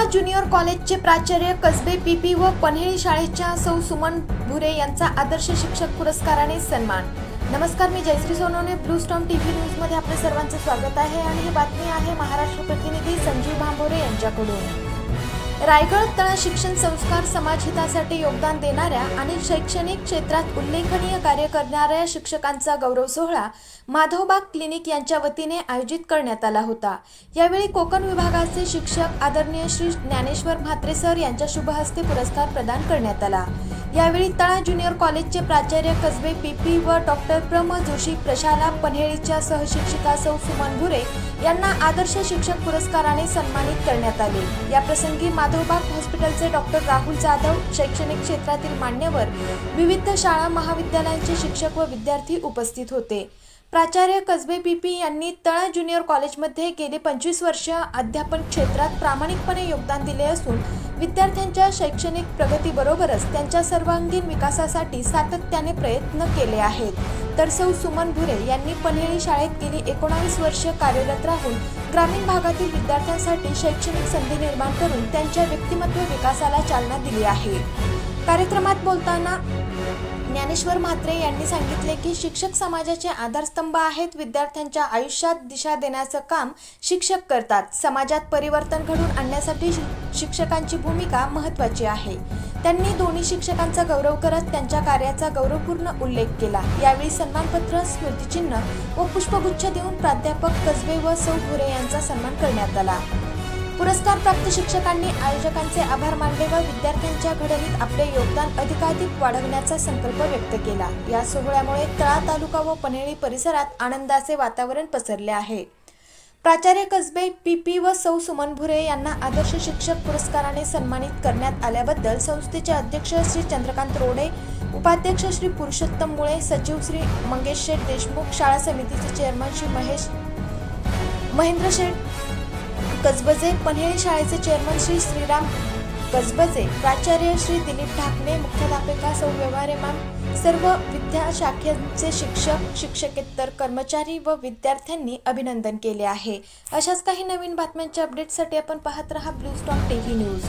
तळा ज्युनियर कॉलेजचे प्राचार्य कसबे पीपी व पन्हेळी शाळेच्या सौ सुमन भुरे यांचा आदर्श शिक्षक पुरस्काराने सन्मान। नमस्कार, मी Jayashree Sonawane, Blue Storm TV News मध्ये आपले सर्वांचे स्वागत आहे आणि ही बातमी आहे महाराष्ट्र प्रतिनिधी संजीव भांबोरे यांच्याकडून। रायगड तळा शिक्षण संस्कार समाजहितासाठी योगदान देणाऱ्या आणि शैक्षणिक क्षेत्रात उल्लेखनीय कार्य करणाऱ्या शिक्षकांचा गौरव सोहळा माधवबाग क्लिनिक यांच्या वतीने आयोजित करण्यात आला होता। यावेळी कोकण विभागाचे शिक्षक आदरणीय श्री ज्ञानेश्वर म्हात्रे सर यांच्या शुभ हस्ते पुरस्कार प्रदान करण्यात आला। यावेळी तळा ज्युनियर कॉलेजचे प्राचार्य कसबे पीपी व डॉक्टर प्र जोशी प्रशाला पन्हेळीच्या सहशिक्षिका सौ सुमन भुरे यांना आदर्श शिक्षक पुरस्काराने सन्मानित करण्यात आले। या प्रसंगी माधवबाग हॉस्पिटलचे डॉक्टर राहुल जाधव, शैक्षणिक क्षेत्रातील मान्यवर, विविध शाळा महाविद्यालयांचे शिक्षक व विद्यार्थी उपस्थित होते। प्राचार्य कसबे पीपी यांनी तळा ज्युनियर कॉलेजमध्ये गेली 25 वर्ष अध्यापन क्षेत्रात प्रामाणिकपणे योगदान दिले असून विद्यार्थ्यांच्या शैक्षणिक प्रगतीबरोबरच त्यांच्या सर्वांगीण विकासासाठी सातत्याने प्रयत्न केले आहेत। तर सौ सुमन भुरे यांनी पन्हेळी शाळेत गेली 19 वर्ष कार्यरत राहून ग्रामीण भागातील विद्यार्थ्यांसाठी शैक्षणिक संधी निर्माण करून त्यांच्या व्यक्तिमत्व विकासाला चालना दिली आहे। कार्यक्रमात बोलताना ज्ञानेश्वर म्हात्रे यांनी सांगितले की शिक्षक समाजाचे आधारस्तंभ आहेत। विद्यार्थ्यांच्या आयुष्यात दिशा देण्याचं काम शिक्षक करतात। समाजात परिवर्तन घडवून आणण्यासाठी शिक्षकांची भूमिका महत्त्वाची आहे। त्यांनी दोन्ही शिक्षकांचा गौरव करत त्यांच्या कार्याचा गौरवपूर्ण उल्लेख केला। यावेळी सन्मानपत्र, स्मृतिचिन्ह व पुष्पगुच्छ देऊन प्राध्यापक कसबे व सौ भुरे यांचा सन्मान करण्यात आला। पुरस्कार प्राप्त शिक्षकांनी आयोजकांचे आभार मानले व विद्यार्थ्यांच्या घडणीत आपले योगदान अधिकाधिक वाढवण्याचा संकल्प व्यक्त केला। या सोहळ्यामुळे तळा तालुका व पन्हेळी परिसरात आनंदाचे वातावरण पसरले आहे। प्राचार्य कसबे पीपी व सौ सुमन भुरे यांना आदर्श शिक्षक पुरस्काराने सन्मानित करण्यात आल्याबद्दल संस्थेचे अध्यक्ष श्री चंद्रकांत रोडे, उपाध्यक्ष श्री पुरुषोत्तम मुळे, सचिव श्री मंगेश शेठ देशमुख, शाळा समितीचे चेअरमन श्री महेंद्र शेठ कसबजे, पन्हेळी शाळेचे चेअरमन श्री श्रीराम कसबजे, प्राचार्य श्री दिलीप ढाकणे, मुख्याध्यापिका सौ व्यवहारे मॅम, सर्व विद्याशाखेचे शिक्षक, शिक्षकेतर कर्मचारी व विद्यार्थ्यांनी अभिनंदन केले आहे। अशाच काही नवीन बातम्यांच्या अपडेटसाठी आपण पाहत रहा ब्लू स्टॉर्म टीव्ही न्यूज।